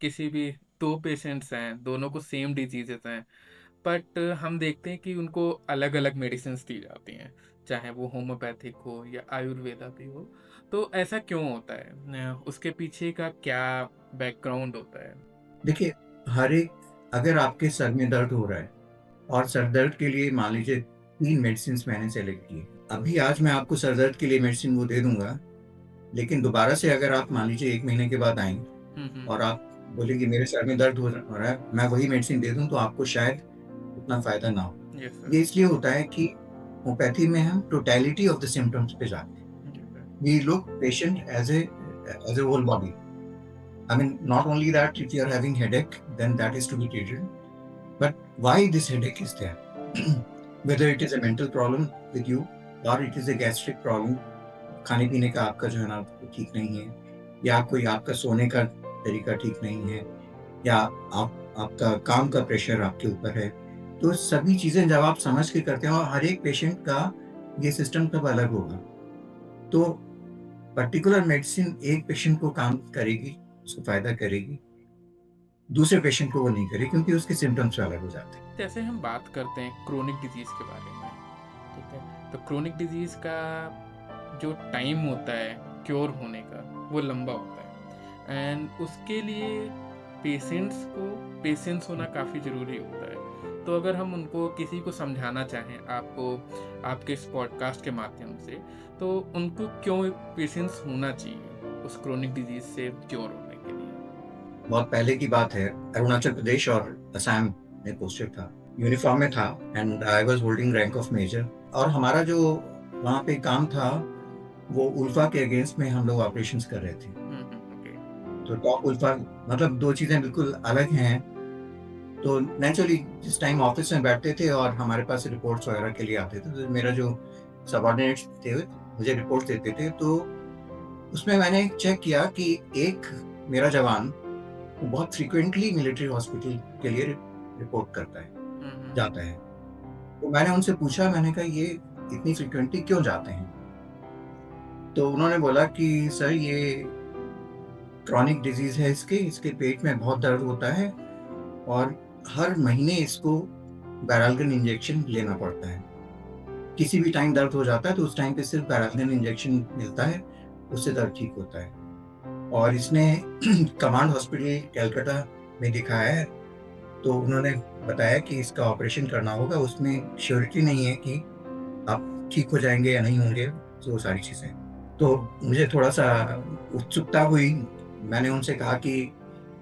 किसी भी 2 पेशेंट्स हैं, दोनों को सेम डिजीज़ेज़ हैं, बट हम देखते हैं कि उनको अलग-अलग मेडिसिन्स दी जाती हैं, चाहे वो होम्योपैथिक हो या आयुर्वेदा भी हो। तो ऐसा क्यों होता है? उसके पीछे का क्या बैकग्राउंड होता है? देखिए, हर एक अगर आपके सर में दर्द हो रहा है और सर दर्द के लिए मान लीजिए 3 मेडिसिन्स मैंने सेलेक्ट की। अभी आज मैं आपको सर दर्द के लिए मेडिसिन वो दे दूँगा, लेकिन दोबारा से अगर आप मान लीजिए 1 महीने के बाद आएँ हुँ, हुँ। और आप बोलें कि मेरे सर में दर्द हो रहा है, मैं वही मेडिसिन दे दूँ तो आपको शायद उतना फ़ायदा ना हो। Yes sir. ये इसलिए होता है कि होम्योपैथी में हम टोटैलिटी ऑफ द सिम्पटम्स पे जाते हैं। जी sir. We look patient as a whole body. I mean, not only that, if you are having headache, then that is to be treated. But why this headache is there? Whether it is a mental problem with you or it is a gastric problem, खाने पीने का आपका जो है ना ठीक नहीं है, या कोई आपका सोने का तरीका ठीक नहीं है, या आपका काम का प्रेशर आपके ऊपर है, तो सभी चीज़ें जब आप समझ के करते हो, हर एक पेशेंट का ये सिस्टम तब अलग होगा। तो पर्टिकुलर मेडिसिन एक पेशेंट को काम करेगी, उसको फ़ायदा करेगी, दूसरे पेशेंट को वो नहीं करेगी क्योंकि उसके सिम्पटम्स अलग हो जाते हैं। जैसे हम बात करते हैं क्रोनिक डिजीज़ के बारे में, ठीक है? तो क्रोनिक डिजीज़ का जो टाइम होता है क्योर होने का, वो लंबा होता है एंड उसके लिए पेशेंट्स को पेशेंस होना काफ़ी ज़रूरी होता है। तो अगर हम उनको किसी को समझाना चाहें आपको आपके इस पॉडकास्ट के माध्यम से, तो उनको क्यों पेशेंस होना चाहिए उस क्रोनिक डिजीज़ से क्योर होने के लिए? बहुत पहले की बात है, अरुणाचल प्रदेश और असम में पोस्टेड था। यूनिफ़ॉर्म में था and I was holding rank of major, और हमारा जो वहाँ पे काम था, वो उल्फा के अगेंस्ट में हम लोग ऑपरेशंस कर रहे थे। हुँ, हुँ, ओके। तो टॉप उल्फा मतलब 2 चीज़ें बिल्कुल अलग हैं। तो नेचुरली जिस टाइम ऑफ़िस में बैठते थे और हमारे पास रिपोर्ट्स वगैरह के लिए आते थे, तो मेरा जो सबऑर्डिनेट्स थे, मुझे रिपोर्ट्स देते थे, तो उसमें मैंने चेक किया कि एक मेरा जवान वो बहुत फ्रीक्वेंटली मिलिट्री हॉस्पिटल के लिए रिपोर्ट करता है, हुँ, हुँ, जाता है। तो मैंने उनसे पूछा, मैंने कहा ये इतनी फ्रीक्वेंटली क्यों जाते हैं? तो उन्होंने बोला कि सर ये क्रॉनिक डिज़ीज़ है इसके पेट में बहुत दर्द होता है और हर महीने इसको पैरालगन इंजेक्शन लेना पड़ता है। किसी भी टाइम दर्द हो जाता है तो उस टाइम पे सिर्फ़ पैरालगन इंजेक्शन मिलता है, उससे दर्द ठीक होता है। और इसने कमांड हॉस्पिटल कलकत्ता में दिखाया है, तो उन्होंने बताया कि इसका ऑपरेशन करना होगा, उसमें श्योरिटी नहीं है कि आप ठीक हो जाएँगे या नहीं होंगे, तो वो सारी चीज़ें। तो मुझे थोड़ा-सा उत्सुकता हुई, मैंने उनसे कहा कि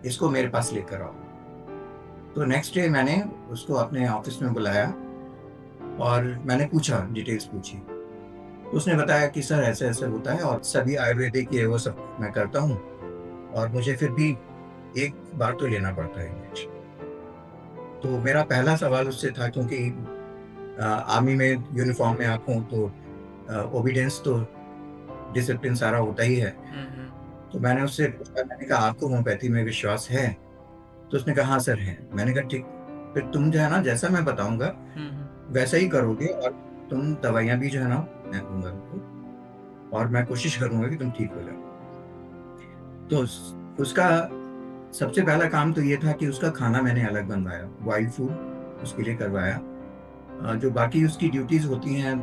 इसको मेरे पास लेकर आओ। तो नेक्स्ट डे मैंने उसको अपने ऑफ़िस में बुलाया और मैंने पूछा, डिटेल्स पूछी। तो उसने बताया कि सर ऐसे-ऐसे होता है और सभी आयुर्वेदिक ये वो सब मैं करता हूँ और मुझे फिर भी एक बार तो लेना पड़ता है इंजेक्शन। तो मेरा पहला सवाल उससे था, क्योंकि आर्मी में यूनिफ़ॉर्म में आप हों तो ओबीडियंस तो डिसिप्लिन सारा होता ही है। हुँ, हुँ, तो मैंने उससे पूछा, मैंने कहा आपको होम्योपैथी में विश्वास है? तो उसने कहा हाँ सर है। मैंने कहा ठीक, फिर तुम जो है ना जैसा मैं बताऊँगा हुँ, हुँ, वैसा ही करोगे और तुम दवाइयाँ भी जो है ना मैं दूँगा तुमको और मैं कोशिश करूँगा कि तुम ठीक हो जाओ। तो उसका सबसे पहला काम तो ये था कि उसका खाना मैंने अलग बनवाया, वाइल्ड फूड उसके लिए करवाया। जो बाकी उसकी ड्यूटीज़ होती हैं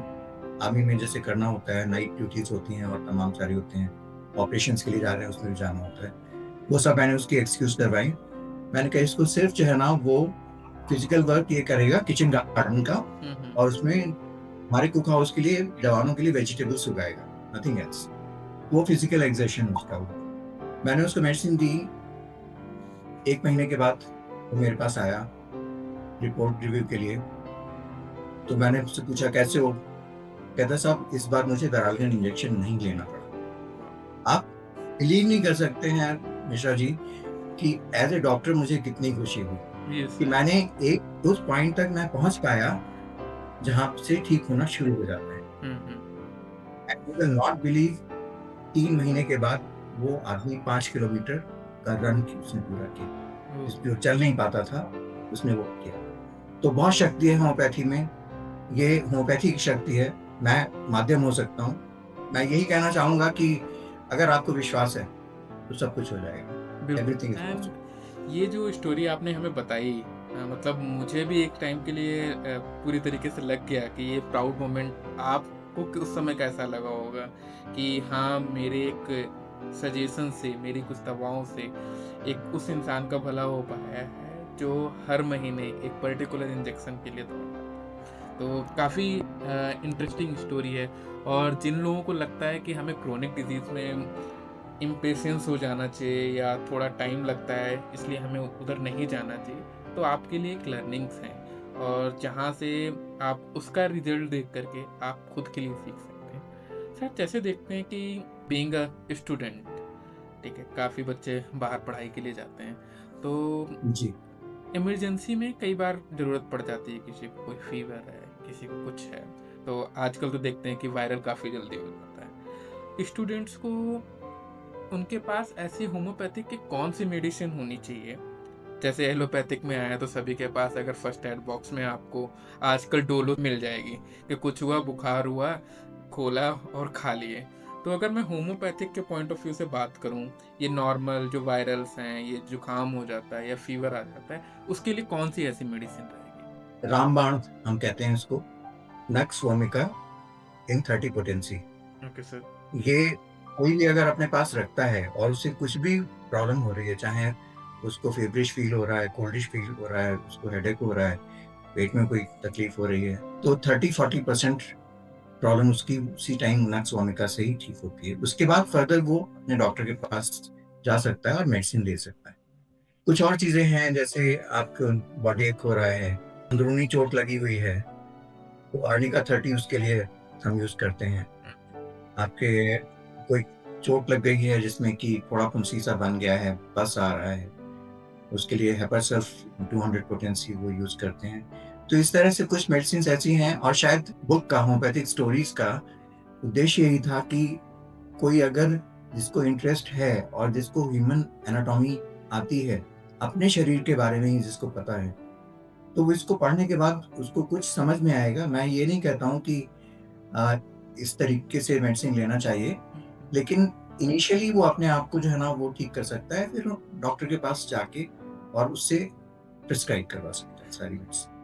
आर्मी में जैसे करना होता है, नाइट ड्यूटीज़ होती हैं और तमाम सारे होते हैं, ऑपरेशंस के लिए जा रहे हैं उसमें भी जाना होता है। वो सब मैंने उसकी एक्सक्यूज़ करवाई। मैंने कहा इसको सिर्फ़ जो है ना वो फिज़िकल वर्क ये करेगा किचन गार्डन का, हुँ, हुँ, और उसमें हमारे कुक हाउस के लिए जवानों के लिए वेजिटेबल्स उगाएगा, नथिंग एल्स। वो फिज़िकल एक्सर्शन उसका हुआ। मैंने उसको मेडिसिन दी, 1 महीने के बाद वो मेरे पास आया रिपोर्ट रिव्यू के लिए। तो मैंने उससे पूछा कैसे हो? कहता साहब इस बार मुझे पैरालगन इंजेक्शन नहीं लेना पड़ा। आप बिलीव नहीं कर सकते हैं मिश्रा जी कि एज़ अ डॉक्टर मुझे कितनी खुशी हुई यस कि सर। मैंने एक उस पॉइंट तक मैं पहुँच पाया जहाँ से ठीक होना शुरू हो जाता है। Hmm, hmm, and you will not believe 3 महीने के बाद वो आदमी 5 किलोमीटर का रन उसने पूरा किया। ओह! जो चल नहीं पाता था, उसने वो किया। तो बहुत शक्ति है होम्योपैथी में, ये होम्योपैथी की शक्ति है, मैं माध्यम हो सकता हूँ। मैं यही कहना चाहूँगा कि अगर आपको विश्वास है, तो सब कुछ हो जाएगा। बिल्कुल एवरीथिंग इज़ एंड पॉसिबल। ये जो स्टोरी आपने हमें बताई मतलब मुझे भी एक टाइम के लिए पूरी तरीके से लग गया कि ये प्राउड मोमेंट आपको उस समय कैसा लगा होगा कि हाँ, मेरे एक सजेशन से, मेरी कुछ दवाओं से एक उस इंसान का भला हो पाया है जो हर महीने एक पर्टिकुलर इंजेक्शन के लिए दौड़ता है। तो काफ़ी इंटरेस्टिंग स्टोरी है। और जिन लोगों को लगता है कि हमें क्रोनिक डिजीज़ में इम्पेशेंस हो जाना चाहिए या थोड़ा टाइम लगता है इसलिए हमें उधर नहीं जाना चाहिए, तो आपके लिए एक लर्निंग्स हैं और जहाँ से आप उसका रिजल्ट देख करके आप खुद के लिए सीख सकते हैं। सर जैसे देखते हैं कि बीइंग अ स्टूडेंट, ठीक है, काफ़ी बच्चे बाहर पढ़ाई के लिए जाते हैं, तो जी। इमरजेंसी में कई बार ज़रूरत पड़ जाती है, किसी को कोई फीवर है, किसी को कुछ है, तो आजकल तो देखते हैं कि वायरल काफ़ी जल्दी हो जाता है। स्टूडेंट्स को उनके पास ऐसी होम्योपैथिक की कौन-सी मेडिसिन होनी चाहिए? जैसे एलोपैथिक में आया तो सभी के पास अगर फर्स्ट एड बॉक्स में आपको आजकल डोलो मिल जाएगी कि कुछ हुआ, बुखार हुआ, खोला और खा लिए। तो अगर मैं होम्योपैथिक के पॉइंट ऑफ व्यू से बात करूँ, ये नॉर्मल जो वायरल्स हैं, ये जुकाम हो जाता है या फीवर आ जाता है, उसके लिए कौन-सी ऐसी मेडिसिन रहेगी? रामबाण हम कहते हैं इसको, नक्स वोमिका इन 30 पोटेंसी। Okay sir. ये कोई भी अगर अपने पास रखता है और उसे कुछ भी प्रॉब्लम हो रही है, चाहे उसको फेवरिश फ़ील हो रहा है, कोल्डिश फ़ील हो रहा है, उसको हेडेक हो रहा है, पेट में कोई तकलीफ़ हो रही है, तो 30-40% प्रॉब्लम उसकी उसी टाइम नक्स वोमिका से ही ठीक होती है। उसके बाद फर्दर वो अपने डॉक्टर के पास जा सकता है और मेडिसिन ले सकता है। कुछ और चीज़ें हैं, जैसे आपको बॉडी एक हो रहा है, अंदरूनी चोट लगी हुई है, तो आर्निका 30 उसके लिए हम यूज़ करते हैं। आपके कोई चोट लग गई है जिसमें कि थोड़ा फुंसी-सा बन गया है, पस आ रहा है, उसके लिए हेपासल्फ 200 पोटेंसी वो यूज़ करते हैं। तो इस तरह से कुछ मेडिसिन्स ऐसी हैं, और शायद बुक का होम्योपैथिक स्टोरीज़ का उद्देश्य यही था कि कोई अगर जिसको इंटरेस्ट है और जिसको ह्यूमन एनाटॉमी आती है, अपने शरीर के बारे में ही जिसको पता है, तो वो इसको पढ़ने के बाद उसको कुछ समझ में आएगा। मैं ये नहीं कहता हूँ कि अ, इस तरीके से मेडिसिन लेना चाहिए, हुँ, हुँ। लेकिन इनिशियली वो अपने आप को जो है ना वो ठीक कर सकता है, फिर वो डॉक्टर के पास जाके और उससे प्रिस्क्राइब करवा सकता है सारी मेडिसिन।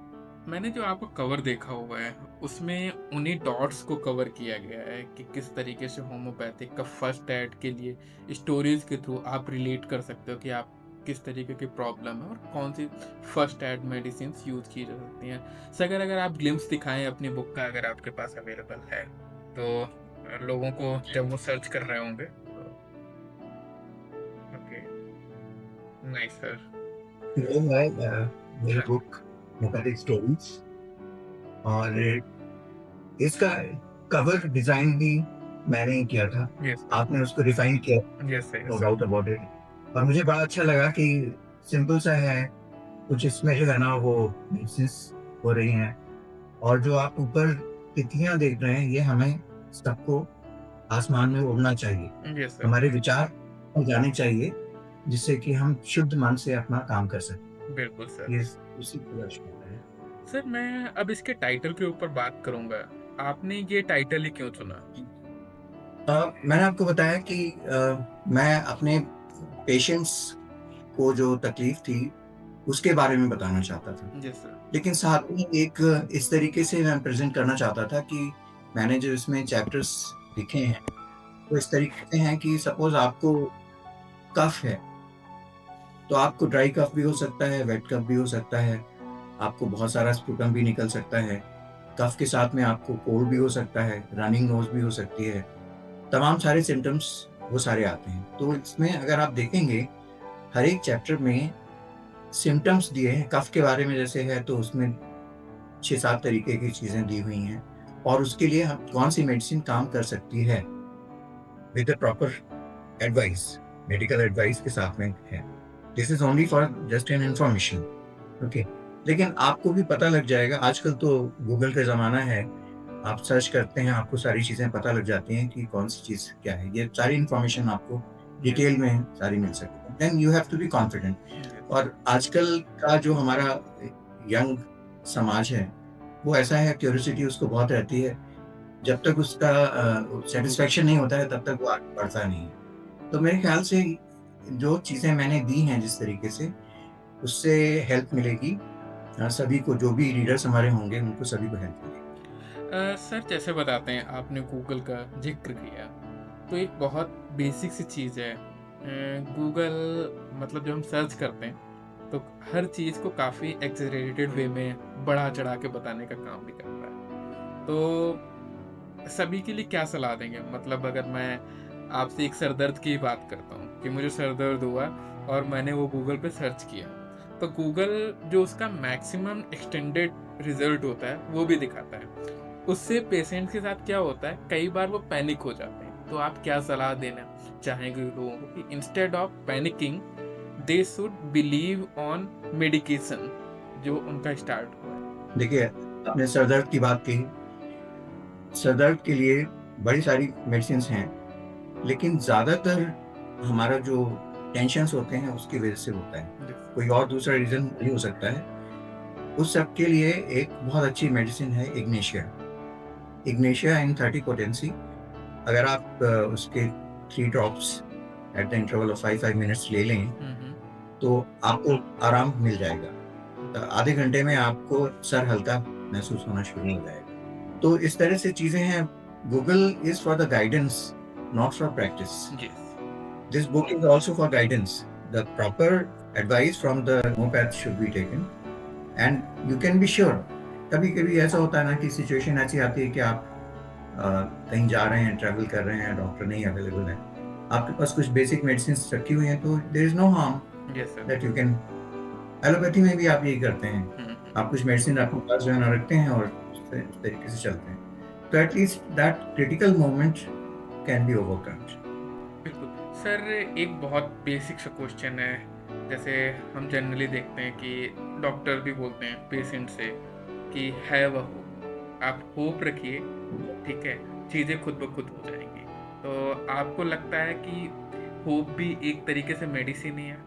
मैंने जो आपका कवर देखा हुआ है, उसमें उन्हीं डॉट्स को कवर किया गया है कि किस तरीके से होम्योपैथिक का फर्स्ट एड के लिए स्टोरीज़ के थ्रू आप रिलेट कर सकते हो कि आप किस तरीके की प्रॉब्लम है और कौन-सी फर्स्ट एड मेडिसिन्स यूज़ की जा सकती हैं। सो अगर आप ग्लिम्प्स दिखाएँ अपनी बुक का, अगर आपके पास अवेलेबल है, तो लोगों को जब वो सर्च कर रहे होंगे तो ओके, नाइस सर। ये है मेरी हाँ, बुक होम्योपैथिक स्टोरीज, और इसका कवर डिज़ाइन भी मैंने ही किया था। यस सर, आपने उसको रिफाइन किया, yes sir, no yes sir. Doubt about it. और मुझे बड़ा अच्छा लगा कि सिंपल सा है, कुछ इसमें जो है ना वो मेडिसिन्स हो रही हैं, और जो आप ऊपर तितलियाँ देख रहे हैं, ये हमें सबको आसमान में उड़ना चाहिए। यस सर, हमारे विचार जाने चाहिए, जिससे कि हम शुद्ध मन से अपना काम कर सकें। बिल्कुल सर। ये उसी को दर्शाता है। सर मैं अब इसके टाइटल के ऊपर बात करूँगा। आपने ये टाइटल ही क्यों चुना? मैंने आपको बताया कि मैं अपने पेशेंट्स को जो तकलीफ थी, उसके बारे में बताना चाहता था। Yes sir. लेकिन साथ में एक इस तरीके से मैं प्रेज़ेंट करना चाहता था कि मैंने जो इसमें चैप्टर्स लिखे हैं, वो इस तरीके से हैं कि सपोज़ आपको कफ़ है, तो आपको ड्राई कफ़ भी हो सकता है, वेट कफ़ भी हो सकता है, आपको बहुत सारा स्पुटम भी निकल सकता है, कफ़ के साथ में आपको कोल्ड भी हो सकता है, रनिंग नोज़ भी हो सकती है, तमाम सारे सिम्पटम्स वो सारे आते हैं। तो इसमें अगर आप देखेंगे, हर एक चैप्टर में सिम्पटम्स दिए हैं, कफ के बारे में जैसे है तो उसमें 6-7 तरीके की चीज़ें दी हुई हैं, और उसके लिए हम कौन-सी मेडिसिन काम कर सकती है, with the proper advice, medical advice के साथ में है। This is only for just an information, okay. लेकिन आपको भी पता लग जाएगा, आजकल तो गूगल का ज़माना है, आप सर्च करते हैं, आपको सारी चीज़ें पता लग जाती हैं कि कौन-सी चीज़ क्या है। ये सारी इन्फॉर्मेशन आपको यस, डिटेल में सारी मिल सकती है। Then you have to be confident. Yes, और आजकल का जो हमारा यंग समाज है, वो ऐसा है, क्यूरियोसिटी उसको बहुत रहती है। जब तक उसका सैटिस्फैक्शन नहीं होता है, तब तक वो आगे बढ़ता नहीं है। तो मेरे ख्याल से जो चीज़ें मैंने दी हैं जिस तरीके से, उससे हेल्प मिलेगी। सभी को, जो भी रीडर्स हमारे होंगे उनको सभी को हेल्प मिलेगी। सर जैसे बताते हैं आपने गूगल का जिक्र किया, तो एक बहुत बेसिक सी चीज़ है। गूगल मतलब जब हम सर्च करते हैं तो हर चीज़ को काफ़ी एक्सेलरेटेड वे में बढ़ा चढ़ा के बताने का काम भी करता है। तो सभी के लिए क्या सलाह देंगे? मतलब अगर मैं आपसे एक सर दर्द की बात करता हूँ कि मुझे सर दर्द हुआ और मैंने वो गूगल पे सर्च किया, तो गूगल जो उसका मैक्सिमम एक्सटेंडेड रिजल्ट होता है वो भी दिखाता है। उससे पेशेंट के साथ क्या होता है, कई बार वो पैनिक हो जाते हैं। तो आप क्या सलाह देना चाहेंगे लोगों को कि instead of panicking they should believe on medication जो उनका स्टार्ट हुआ है? देखिए, आपने सर दर्द की बात कही। सर दर्द के लिए बड़ी सारी मेडिसिन्स हैं, लेकिन ज़्यादातर हमारा जो टेंशन्स होते हैं उसकी वजह से होता है। कोई और दूसरा रीज़न नहीं हो सकता है। उस सब के लिए एक बहुत अच्छी मेडिसिन है इग्नेशिया। इग्नेशिया इन 30 पोटेंसी। अगर आप उसके 3 drops at the interval of 5 minutes ले लें, तो आपको आराम मिल जाएगा। आधे घंटे में आपको सर हल्का महसूस होना शुरू हो जाएगा। तो इस तरह से चीज़ें हैं। Google is for the guidance, not for practice. Yes. This book is also for guidance. The proper advice from the homeopath should be taken, and you can be sure. कभी-कभी ऐसा होता है ना कि सिचुएशन ऐसी आती है कि आप कहीं जा रहे हैं, ट्रैवल कर रहे हैं, डॉक्टर नहीं अवेलेबल है। आपके पास कुछ बेसिक मेडिसिन्स रखी हुई हैं, तो there is no harm Yes, sir. That you can. Allopathy में भी आप यही करते हैं। आप कुछ मेडिसिन अपने पास जो है ना रखते हैं और उस तरीके से चलते हैं। तो at least that critical moment can be overcomed. बिल्कुल। सर एक बहुत बेसिक सा क्वेश्चन है, जैसे हम जनरली देखते हैं कि डॉक्टर भी बोलते हैं पेशेंट से कि हैव अ होप, आप होप रखिए, ठीक है, चीज़ें खुद ब खुद हो जाएंगी। तो आपको लगता है कि होप भी एक तरीके से मेडिसिन ही है?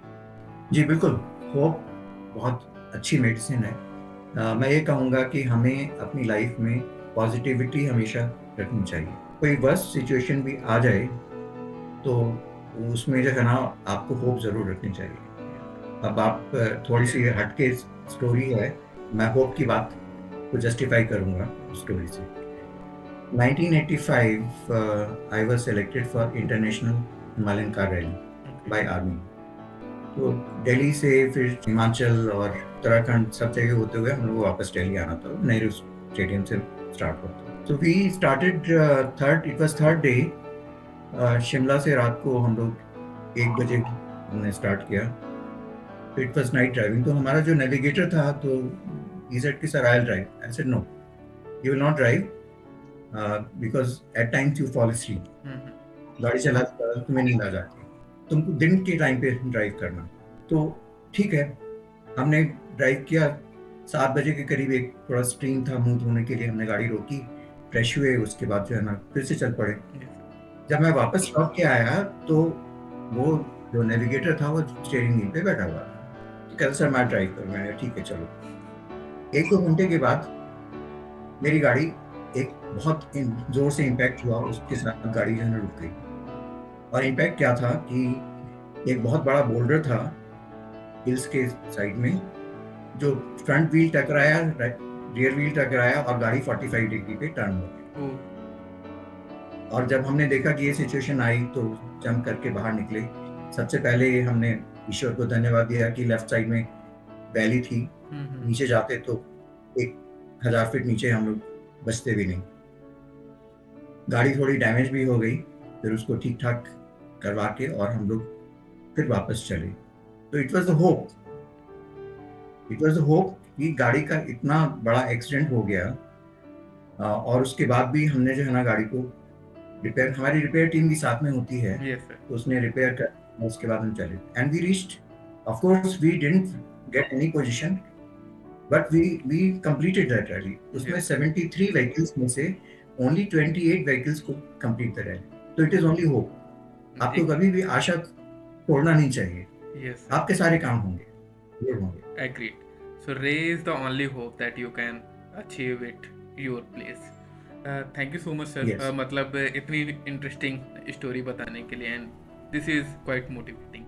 जी, बिल्कुल। होप बहुत अच्छी मेडिसिन है। मैं ये कहूँगा कि हमें अपनी लाइफ में पॉज़िटिविटी हमेशा रखनी चाहिए। कोई वर्स्ट सिचुएशन भी आ जाए, तो उसमें जो है ना आपको होप ज़रूर रखनी चाहिए। अब आप थोड़ी-सी हट के स्टोरी है, मैं होप की बात को जस्टिफ़ाई करूँगा स्टोरी से। 1985 I was selected for International Himalayan Car Rally by Army। तो दिल्ली से फिर हिमाचल और उत्तराखंड सब जगह होते हुए हम लोग को वापस दिल्ली आना था। नेहरू स्टेडियम से स्टार्ट हुआ था। तो we started it was third day. Shimla से रात को हम लोग 1 बजे हमने स्टार्ट किया। तो इट वाज़ नाइट ड्राइविंग। तो हमारा जो नेविगेटर था, तो ही सेड कि sir I will drive. I said no, you will not drive because at times you fall asleep. गाड़ी चलाते वक़्त तुम्हें नींद आ जाती है। तुमको दिन के टाइम पे ड्राइव करना। तो ठीक है, हमने ड्राइव किया। 7 बजे के करीब एक थोड़ा स्ट्रीम था, मुँह धोने के लिए हमने गाड़ी रोकी, फ्रेश हुए, उसके बाद जो है ना फिर से चल पड़े। जब मैं वापस लौट के आया, तो वो जो नेविगेटर था वो स्टीयरिंग व्हील पे बैठा हुआ था। तो कह रहा सर मैं ड्राइव करूँ। मैंने कहा ठीक है चलो। 1-2 घंटे के बाद मेरी गाड़ी एक बहुत ज़ोर से इम्पैक्ट हुआ, उसके साथ गाड़ी जो है ना रुक गई। और इम्पैक्ट क्या था कि एक बहुत बड़ा बोल्डर था हिल्स के साइड में, जो फ्रंट व्हील टकराया, रियर व्हील टकराया और गाड़ी 45 डिग्री पे टर्न हो गई। और जब हमने देखा कि ये सिचुएशन आई, तो जंप करके बाहर निकले। सबसे पहले हमने ईश्वर को धन्यवाद दिया कि लेफ्ट साइड में वैली थी, नीचे जाते तो 1000 फीट नीचे हम लोग बचते भी नहीं। गाड़ी थोड़ी डैमेज भी हो गई, फिर उसको ठीक-ठाक करवा के और हम लोग फिर वापस चले। तो it was the hope. It was the hope कि गाड़ी का इतना बड़ा एक्सीडेंट हो गया, और उसके बाद भी हमने जो है ना गाड़ी को रिपेयर, हमारी रिपेयर टीम भी साथ में होती है, यस सर। तो उसने रिपेयर कर, उसके बाद हम चले and we reached. Of course we didn't get any position, but we completed that rally. उसमें 73 व्हीकल्स में से only 28 vehicles could complete the rally। तो इट इज़ ओनली होप। आपको कभी भी आशा छोड़ना नहीं चाहिए। यस आपके सारे काम होंगे, ज़रूर होंगे। agreed। So Ray is the only hope that you can achieve it your place। Thank you so much sir, yes. मतलब इतनी इंटरेस्टिंग स्टोरी बताने के लिए, and this is quite motivating.